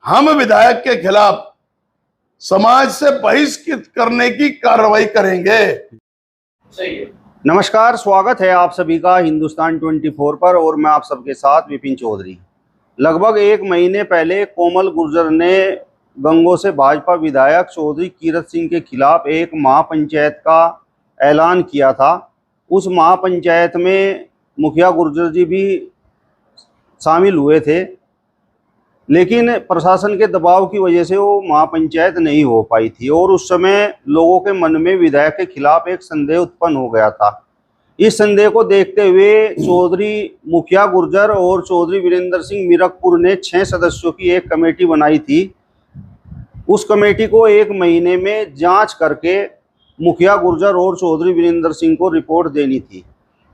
हम विधायक के खिलाफ समाज से बहिष्कृत करने की कार्रवाई करेंगे। सही है। नमस्कार, स्वागत है आप सभी का हिंदुस्तान 24 पर और मैं आप सबके साथ विपिन चौधरी। लगभग एक महीने पहले कोमल गुर्जर ने गंगों से भाजपा विधायक चौधरी कीरत सिंह के खिलाफ एक महापंचायत का ऐलान किया था। उस महापंचायत में मुखिया गुर्जर जी भी शामिल हुए थे, लेकिन प्रशासन के दबाव की वजह से वो महापंचायत नहीं हो पाई थी और उस समय लोगों के मन में विधायक के खिलाफ एक संदेह उत्पन्न हो गया था। इस संदेह को देखते हुए चौधरी मुखिया गुर्जर और चौधरी वीरेंद्र सिंह मीरकपुर ने 6 सदस्यों की एक कमेटी बनाई थी। उस कमेटी को एक महीने में जांच करके मुखिया गुर्जर और चौधरी वीरेंद्र सिंह को रिपोर्ट देनी थी।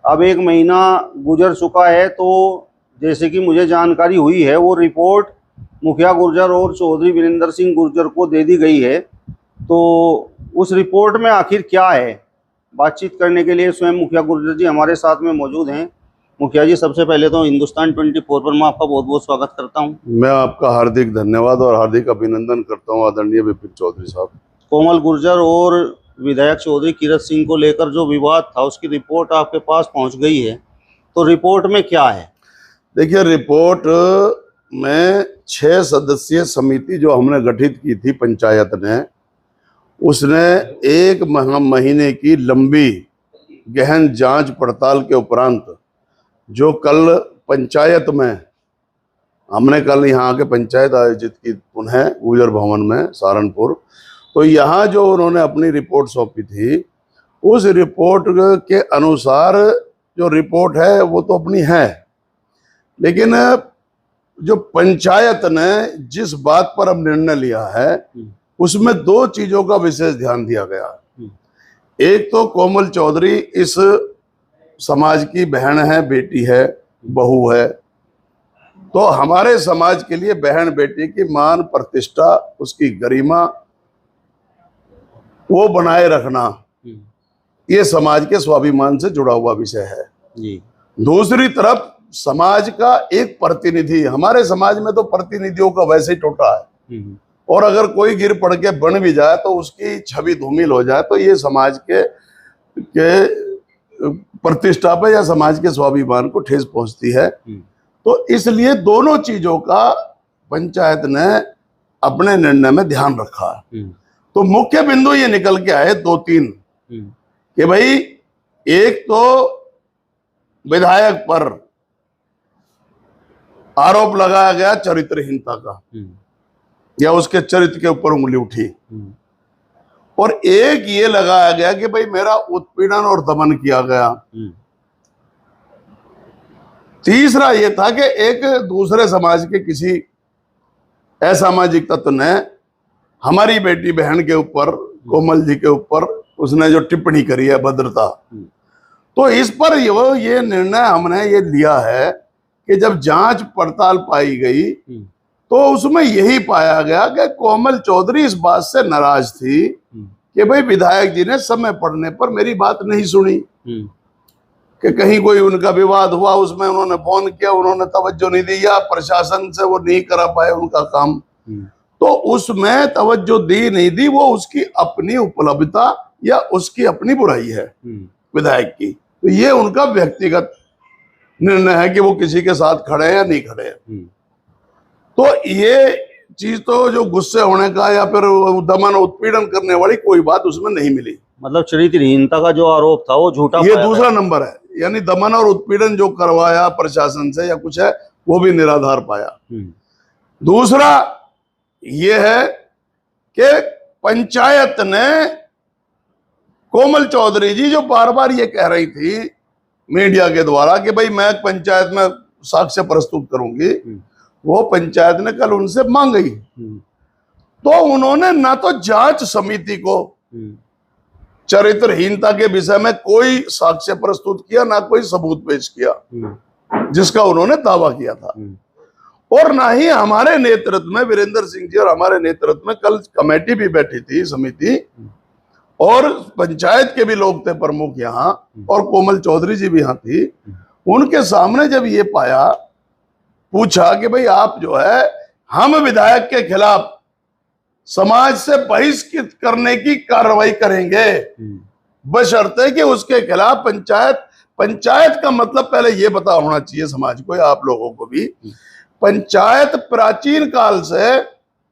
अब एक महीना गुजर चुका है, तो जैसे कि मुझे जानकारी हुई है वो रिपोर्ट मुखिया गुर्जर और चौधरी वीरेंद्र सिंह गुर्जर को दे दी गई है। तो उस रिपोर्ट में आखिर क्या है, बातचीत करने के लिए स्वयं मुखिया गुर्जर जी हमारे साथ में मौजूद हैं। मुखिया जी, सबसे पहले तो हिंदुस्तान 24 पर मैं आपका बहुत बहुत स्वागत करता हूं। मैं आपका हार्दिक धन्यवाद और हार्दिक अभिनंदन करता हूं आदरणीय विपिन चौधरी साहब। कोमल गुर्जर और विधायक चौधरी कीरत सिंह को लेकर जो विवाद था उसकी रिपोर्ट आपके पास पहुंच गई है, तो रिपोर्ट में क्या है? देखिए, रिपोर्ट में 6 सदस्यीय समिति जो हमने गठित की थी पंचायत ने, उसने एक महीने की लंबी गहन जांच पड़ताल के उपरांत जो कल पंचायत में हमने कल यहाँ आके पंचायत आयोजित की पुनः गुर्जर भवन में सहारनपुर, तो यहाँ जो उन्होंने अपनी रिपोर्ट सौंपी थी, उस रिपोर्ट के अनुसार जो रिपोर्ट है वो तो अपनी है, लेकिन जो पंचायत ने जिस बात पर अब निर्णय लिया है उसमें 2 चीजों का विशेष ध्यान दिया गया है। एक तो कोमल चौधरी इस समाज की बहन है, बेटी है, बहू है, तो हमारे समाज के लिए बहन बेटी की मान प्रतिष्ठा, उसकी गरिमा वो बनाए रखना, ये समाज के स्वाभिमान से जुड़ा हुआ विषय है जी। दूसरी तरफ समाज का एक प्रतिनिधि, हमारे समाज में तो प्रतिनिधियों का वैसे ही टोटा है, और अगर कोई गिर पड़ के बन भी जाए तो उसकी छवि धूमिल हो जाए तो ये समाज के प्रतिष्ठा पे या समाज के स्वाभिमान को ठेस पहुंचती है। तो इसलिए दोनों चीजों का पंचायत ने अपने निर्णय में ध्यान रखा है। तो मुख्य बिंदु ये निकल के आए 2-3 कि भाई, एक तो विधायक पर आरोप लगाया गया चरित्रहीनता का, या उसके चरित्र के ऊपर उंगली उठी, और एक ये लगाया गया कि भाई मेरा उत्पीड़न और दमन किया गया। तीसरा ये था कि एक दूसरे समाज के किसी असामाजिक तत्व ने हमारी बेटी बहन के ऊपर, कोमल जी के ऊपर उसने जो टिप्पणी करी है भद्रता, तो इस पर ये निर्णय हमने ये लिया है कि जब जांच पड़ताल पाई गई तो उसमें यही पाया गया कि कोमल चौधरी इस बात से नाराज थी कि भाई विधायक जी ने समय पड़ने पर मेरी बात नहीं सुनी, कि कहीं कोई उनका विवाद हुआ, उसमें उन्होंने फोन किया, उन्होंने तवज्जो नहीं दी, या प्रशासन से वो नहीं करा पाए उनका काम, तो उसमें तवज्जो दी नहीं दी, वो उसकी अपनी उपलब्धता या उसकी अपनी बुराई है विधायक की। तो ये उनका व्यक्तिगत निर्णय है कि वो किसी के साथ खड़े हैं या नहीं खड़े हैं। तो ये चीज तो जो गुस्से होने का या फिर दमन उत्पीड़न करने वाली कोई बात उसमें नहीं मिली। मतलब चरित्रहीनता का जो आरोप था वो झूठा, ये दूसरा नंबर है, यानी दमन और उत्पीड़न जो करवाया प्रशासन से या कुछ है वो भी निराधार पाया। दूसरा ये है कि पंचायत ने कोमल चौधरी जी जो बार बार ये कह रही थी मीडिया के द्वारा कि भाई मैं पंचायत में साक्ष्य प्रस्तुत करूंगी, वो पंचायत ने कल उनसे मांगी, तो उन्होंने ना तो जांच समिति को चरित्रहीनता के विषय में कोई साक्ष्य प्रस्तुत किया, ना कोई सबूत पेश किया जिसका उन्होंने दावा किया था, और ना ही हमारे नेतृत्व में, वीरेंद्र सिंह जी और हमारे नेतृत्व में कल कमेटी भी बैठी थी, समिति, और पंचायत के भी लोग थे प्रमुख यहाँ, और कोमल चौधरी जी भी यहाँ थी। उनके सामने जब ये पाया, पूछा कि भाई आप जो है हम विधायक के खिलाफ समाज से बहिष्कृत करने की कार्रवाई करेंगे, बशर्ते कि उसके खिलाफ पंचायत का मतलब पहले ये पता होना चाहिए समाज को, आप लोगों को भी। पंचायत प्राचीन काल से,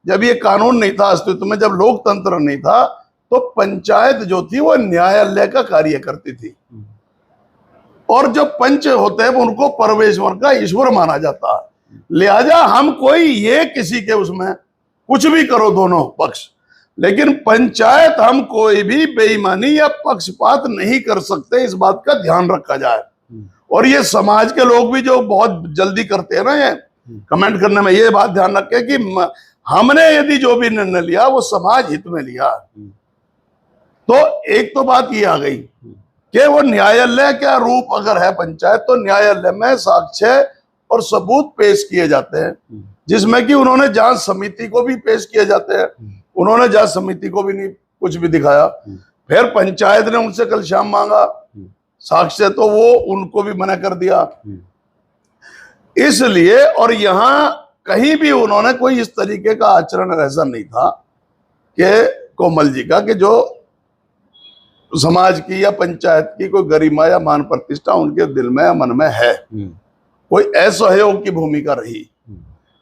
जब ये कानून नहीं था अस्तित्व में, जब लोकतंत्र नहीं था, तो पंचायत जो थी वो न्यायालय का कार्य करती थी। और जो पंच होते हैं उनको परमेश्वर का ईश्वर माना जाता है। लिहाजा हम कोई ये किसी के उसमें कुछ भी करो दोनों पक्ष, लेकिन पंचायत हम कोई भी बेईमानी या पक्षपात नहीं कर सकते, इस बात का ध्यान रखा जाए। और ये समाज के लोग भी जो बहुत जल्दी करते हैं ना ये कमेंट करने में, ये बात ध्यान रखें कि हमने यदि जो भी निर्णय लिया वो समाज हित में लिया। तो एक तो बात ये आ गई कि वो न्यायालय का रूप अगर है पंचायत, तो न्यायालय में साक्ष्य और सबूत पेश किए जाते हैं, जिसमें कि उन्होंने जांच समिति को भी पेश किए जाते हैं। उन्होंने जांच समिति को भी नहीं कुछ भी दिखाया। फिर पंचायत ने उनसे कल शाम मांगा साक्ष्य, तो वो उनको भी मना कर दिया। इसलिए और यहां कहीं भी उन्होंने कोई इस तरीके का आचरण ऐसा नहीं था कि कोमल जी का, कि जो समाज की या पंचायत की कोई गरिमा या मान प्रतिष्ठा उनके दिल में या मन में है, कोई असहयोग की भूमिका रही।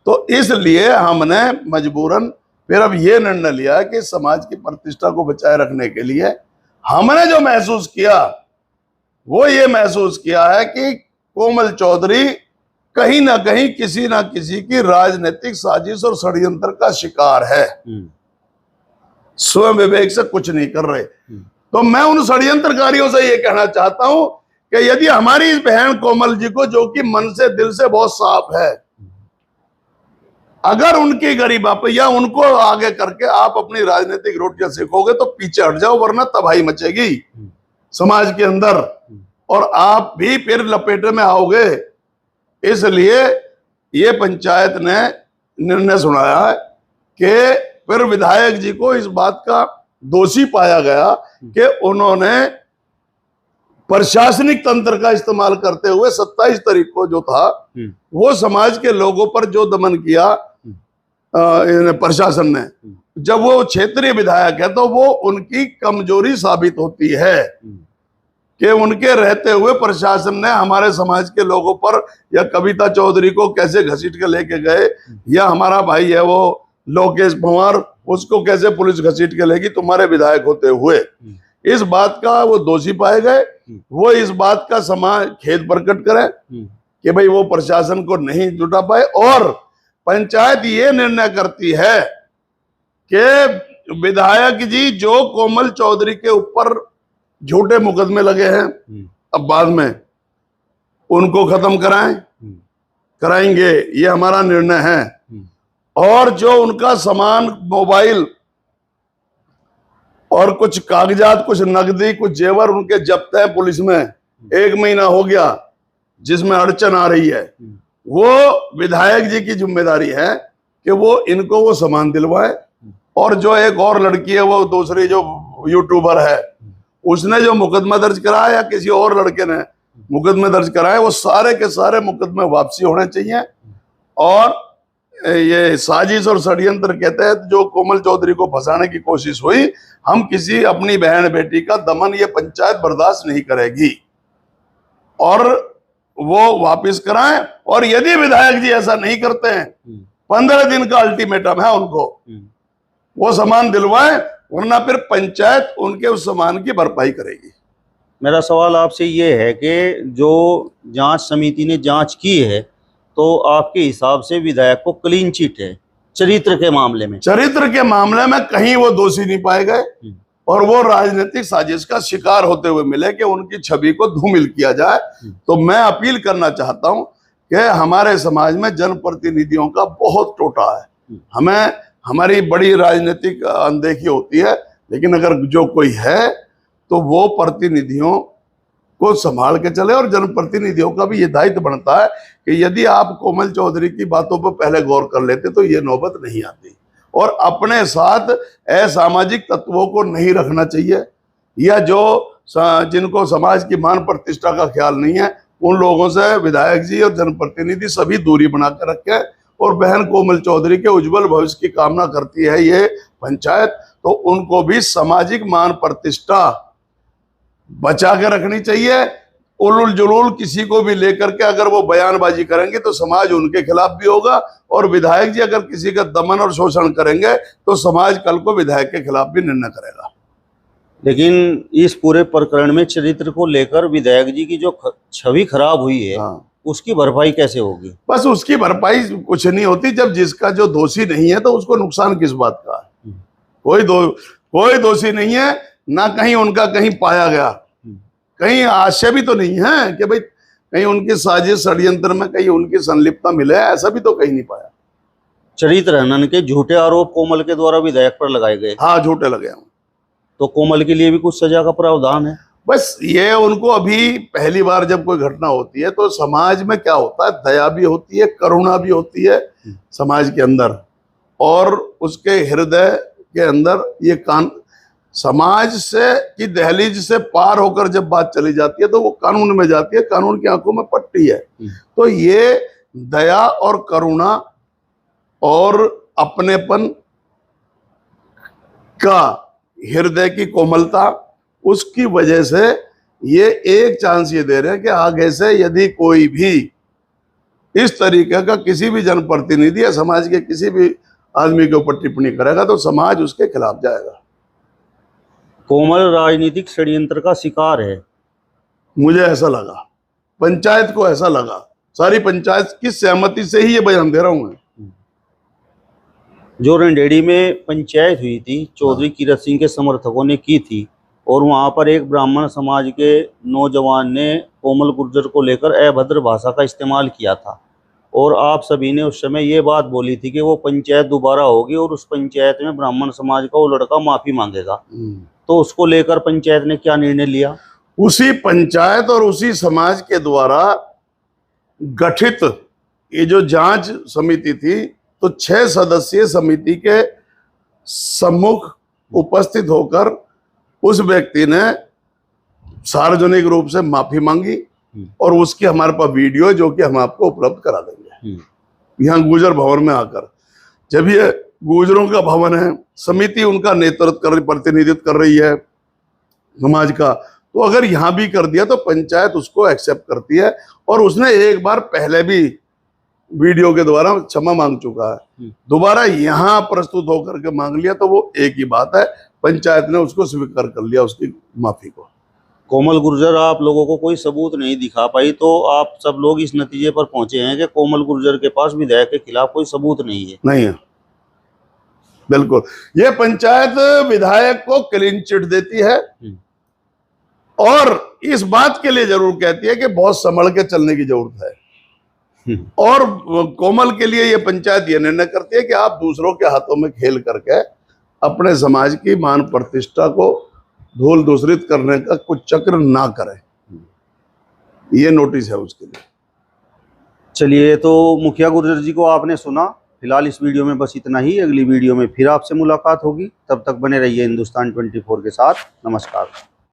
तो इसलिए हमने मजबूरन फिर अब ये निर्णय लिया कि समाज की प्रतिष्ठा को बचाए रखने के लिए हमने जो महसूस किया वो ये महसूस किया है कि कोमल चौधरी कहीं ना कहीं किसी ना किसी की राजनीतिक साजिश और षड्यंत्र का शिकार है, स्वयं विवेक से कुछ नहीं कर रहे। तो मैं उन षड्यंत्रकारियों से ये कहना चाहता हूं कि यदि हमारी इस बहन कोमल जी को, जो कि मन से दिल से बहुत साफ है, अगर उनकी गरिमा पे या उनको आगे करके आप अपनी राजनीतिक रोटियां सेकोगे तो पीछे हट जाओ, वरना तबाही मचेगी समाज के अंदर और आप भी फिर लपेटे में आओगे। इसलिए ये पंचायत ने निर्णय सुनाया है कि फिर विधायक जी को इस बात का दोषी पाया गया कि उन्होंने प्रशासनिक तंत्र का इस्तेमाल करते हुए 27 तारीख को जो था वो समाज के लोगों पर जो दमन किया प्रशासन ने, जब वो क्षेत्रीय विधायक है तो वो उनकी कमजोरी साबित होती है कि उनके रहते हुए प्रशासन ने हमारे समाज के लोगों पर, या कविता चौधरी को कैसे घसीट के लेके गए, या हमारा भाई है वो लोकेश पंवार, उसको कैसे पुलिस घसीट के लेगी तुम्हारे विधायक होते हुए। इस बात का वो दोषी पाए गए। वो इस बात का समाज खेद प्रकट करे कि भाई वो प्रशासन को नहीं जुटा पाए। और पंचायत ये निर्णय करती है कि विधायक जी जो कोमल चौधरी के ऊपर झूठे मुकदमे लगे हैं, अब बाद में उनको खत्म कराएंगे, ये हमारा निर्णय है। और जो उनका सामान, मोबाइल और कुछ कागजात, कुछ नकदी, कुछ जेवर उनके जब्त है पुलिस में, 1 महीना हो गया जिसमें अड़चन आ रही है, वो विधायक जी की जिम्मेदारी है कि वो इनको वो सामान दिलवाए। और जो एक और लड़की है, वो दूसरी जो यूट्यूबर है, उसने जो मुकदमा दर्ज कराया या किसी और लड़के ने मुकदमे दर्ज कराए, वो सारे के सारे मुकदमे वापसी होने चाहिए। और ये साजिश और षड्यंत्र के तहत जो कोमल चौधरी को फंसाने की कोशिश हुई, हम किसी अपनी बहन बेटी का दमन ये पंचायत बर्दाश्त नहीं करेगी और वो वापस कराएं। और यदि विधायक जी ऐसा नहीं करते हैं, 15 दिन का अल्टीमेटम है उनको, वो सामान दिलवाएं, वरना फिर पंचायत उनके उस सामान की भरपाई करेगी। मेरा सवाल आपसे ये है कि जो जांच समिति ने जांच की है, तो आपके हिसाब से विधायक को क्लीन चिट है चरित्र के मामले में? चरित्र के मामले में कहीं वो दोषी नहीं पाए गए और वो राजनीतिक साजिश का शिकार होते हुए मिले कि उनकी छवि को धूमिल किया जाए। तो मैं अपील करना चाहता हूं कि हमारे समाज में जनप्रतिनिधियों का बहुत टोटा है। हमें हमारी बड़ी राजनीतिक अनदेखी होती है, लेकिन अगर जो कोई है तो वो प्रतिनिधियों को संभाल के चले। और जनप्रतिनिधियों का भी ये दायित्व बनता है कि यदि आप कोमल चौधरी की बातों पर पहले गौर कर लेते तो ये नौबत नहीं आती। और अपने साथ असामाजिक तत्वों को नहीं रखना चाहिए, या जो जिनको समाज की मान प्रतिष्ठा का ख्याल नहीं है, उन लोगों से विधायक जी और जनप्रतिनिधि सभी दूरी बना कर रखें और बहन कोमल चौधरी के उज्जवल भविष्य की कामना करती है ये पंचायत, तो उनको भी सामाजिक मान प्रतिष्ठा बचा के रखनी चाहिए। उलुल जुलूल किसी को भी लेकर के अगर वो बयानबाजी करेंगे तो समाज उनके खिलाफ भी होगा, और विधायक जी अगर किसी का दमन और शोषण करेंगे तो समाज कल को विधायक के खिलाफ भी निर्णय करेगा। लेकिन इस पूरे प्रकरण में चरित्र को लेकर विधायक जी की जो छवि खराब हुई है, हाँ, उसकी भरपाई कैसे होगी? बस उसकी भरपाई कुछ नहीं होती। जब जिसका जो दोषी नहीं है तो उसको नुकसान किस बात का है? कोई दोषी नहीं है, ना कहीं उनका कहीं पाया गया, कहीं आशय भी तो नहीं है कि भाई कहीं उनकी साजिश षड्यंत्र में कहीं उनकी संलिप्तता मिले, ऐसा भी तो कहीं नहीं पाया। चरित्र हनन के झूठे आरोप कोमल के द्वारा विधायक पर लगाए गए, हाँ, झूठे लगे हैं। तो कोमल के लिए भी कुछ सजा का प्रावधान है? बस ये उनको अभी पहली बार जब कोई घटना होती है तो समाज में क्या होता है, दया भी होती है, करुणा भी होती है समाज के अंदर, और उसके हृदय के अंदर ये समाज से की दहलीज से पार होकर जब बात चली जाती है तो वो कानून में जाती है, कानून की आंखों में पट्टी है। तो ये दया और करुणा और अपनेपन का, हृदय की कोमलता, उसकी वजह से ये एक चांस ये दे रहे हैं कि आगे से यदि कोई भी इस तरीके का किसी भी जनप्रतिनिधि या समाज के किसी भी आदमी के ऊपर टिप्पणी करेगा तो समाज उसके खिलाफ जाएगा। कोमल राजनीतिक षड्यंत्र का शिकार है, मुझे ऐसा लगा, पंचायत को ऐसा लगा, सारी पंचायत की सहमति से ही ये बयान दे रहा हूं मैं। जो रंडेड़ी में पंचायत हुई थी, चौधरी कीरत सिंह के समर्थकों ने की थी, और वहां पर एक ब्राह्मण समाज के नौजवान ने कोमल गुर्जर को लेकर अभद्र भाषा का इस्तेमाल किया था, और आप सभी ने उस समय ये बात बोली थी कि वो पंचायत दोबारा होगी और उस पंचायत में ब्राह्मण समाज का वो लड़का माफी मांगेगा। तो उसको लेकर पंचायत ने क्या निर्णय लिया? उसी पंचायत और उसी समाज के द्वारा गठित ये जो जांच समिति थी, तो 6 सदस्यीय समिति के सम्मुख उपस्थित होकर उस व्यक्ति ने सार्वजनिक रूप से माफी मांगी, और उसकी हमारे पास वीडियो जो कि हम आपको उपलब्ध करा देंगे यहाँ गुर्जर भवन में आकर। जब ये गुर्जरों का भवन है, समिति उनका नेतृत्व प्रतिनिधित्व कर रही है समाज का, तो अगर यहाँ भी कर दिया तो पंचायत उसको एक्सेप्ट करती है, और उसने एक बार पहले भी वीडियो के द्वारा क्षमा मांग चुका है, दोबारा यहाँ प्रस्तुत होकर के मांग लिया तो वो एक ही बात है, पंचायत ने उसको स्वीकार कर लिया उसकी माफी को। कोमल गुर्जर आप लोगों को कोई सबूत नहीं दिखा पाई, तो आप सब लोग इस नतीजे पर पहुंचे हैं कि कोमल गुर्जर के पास विधायक के खिलाफ कोई सबूत नहीं है। नहीं है, बिल्कुल। ये पंचायत विधायक को क्लीन चिट देती है और इस बात के लिए जरूर कहती है कि बहुत संभल के चलने की जरूरत है, और कोमल के लिए ये पंचायत ये निर्णय करती है कि आप दूसरों के हाथों में खेल करके अपने समाज की मान प्रतिष्ठा को धूल दूसरित करने का कुछ चक्र ना करें। ये नोटिस है उसके लिए। चलिए, तो मुखिया गुर्जर जी को आपने सुना। फिलहाल इस वीडियो में बस इतना ही। अगली वीडियो में फिर आपसे मुलाकात होगी, तब तक बने रहिए हिंदुस्तान 24 के साथ। नमस्कार।